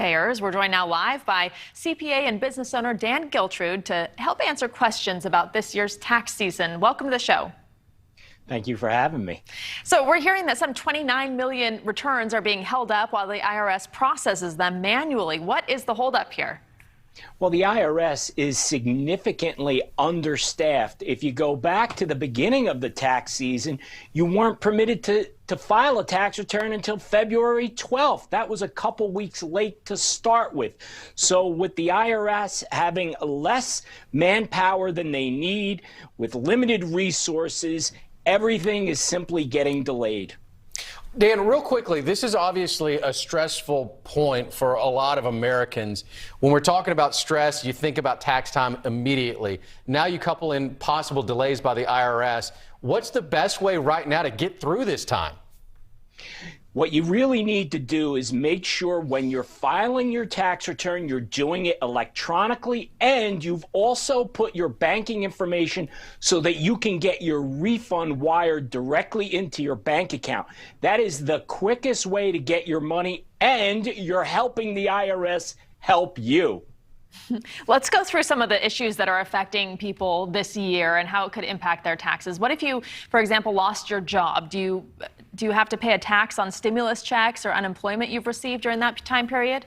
Payers. We're joined now live by CPA and business owner Dan Geltrude to help answer questions about this year's tax season. Welcome to the show. Thank you for having me. So we're hearing that some 29 million returns are being held up while the IRS processes them manually. What is the holdup here? Well, the IRS is significantly understaffed. If you go back to the beginning of the tax season, you weren't permitted to file a tax return until February 12th. That was a couple weeks late to start with. So with the IRS having less manpower than they need, with limited resources, everything is simply getting delayed. Dan, real quickly, this is obviously a stressful point for a lot of Americans. When we're talking about stress, you think about tax time immediately. Now you couple in possible delays by the IRS. What's the best way right now to get through this time? What you really need to do is make sure when you're filing your tax return, you're doing it electronically, and you've also put your banking information so that you can get your refund wired directly into your bank account. That is the quickest way to get your money, and you're helping the IRS help you. Let's go through some of the issues that are affecting people this year and how it could impact their taxes. What if you, for example, lost your job? Do you have to pay a tax on stimulus checks or unemployment you've received during that time period?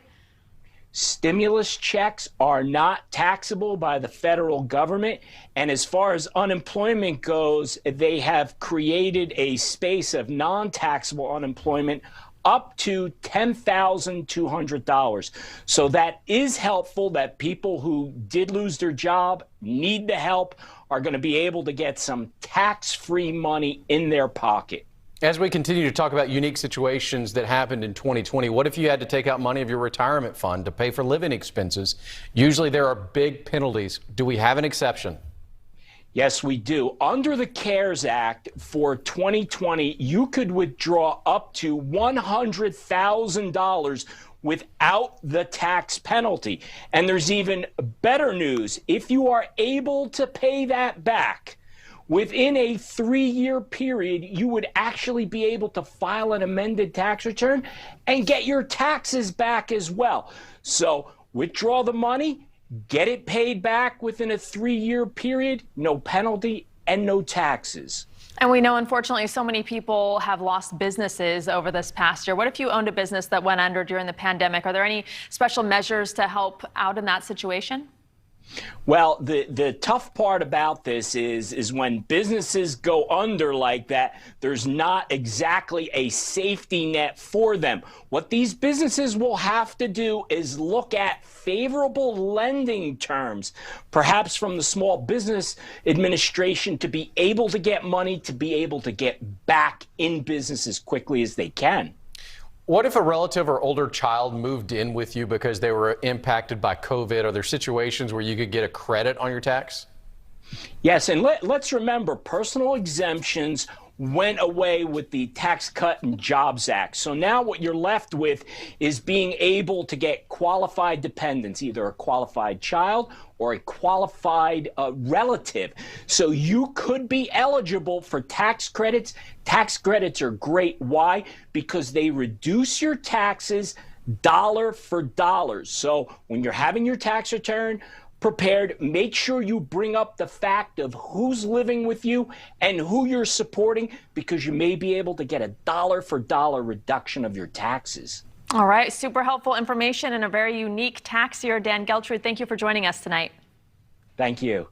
Stimulus checks are not taxable by the federal government. And as far as unemployment goes, they have created a space of non-taxable unemployment up to $10,200. So that is helpful, that people who did lose their job, need the help, are going to be able to get some tax-free money in their pocket. As we continue to talk about unique situations that happened in 2020, what if you had to take out money of your retirement fund to pay for living expenses? Usually there are big penalties. Do we have an exception? Yes, we do. Under the CARES Act for 2020, you could withdraw up to $100,000 without the tax penalty. And there's even better news. If you are able to pay that back within a 3-year period, you would actually be able to file an amended tax return and get your taxes back as well. So withdraw the money, get it paid back within a 3-year period, no penalty and no taxes. And we know, unfortunately, so many people have lost businesses over this past year. What if you owned a business that went under during the pandemic? Are there any special measures to help out in that situation? Well, the tough part about this is when businesses go under like that, there's not exactly a safety net for them. What these businesses will have to do is look at favorable lending terms, perhaps from the Small Business Administration, to be able to get money, to be able to get back in business as quickly as they can. What if a relative or older child moved in with you because they were impacted by COVID? Are there situations where you could get a credit on your tax? Yes, and let's remember, personal exemptions went away with the Tax Cut and Jobs Act. So now what you're left with is being able to get qualified dependents, either a qualified child or a qualified relative. So you could be eligible for tax credits. Tax credits are great. Why? Because they reduce your taxes dollar for dollar. So when you're having your tax return prepared, make sure you bring up the fact of who's living with you and who you're supporting, because you may be able to get a dollar for dollar reduction of your taxes. All right, super helpful information and a very unique tax year. Dan Geltrude, thank you for joining us tonight. Thank you.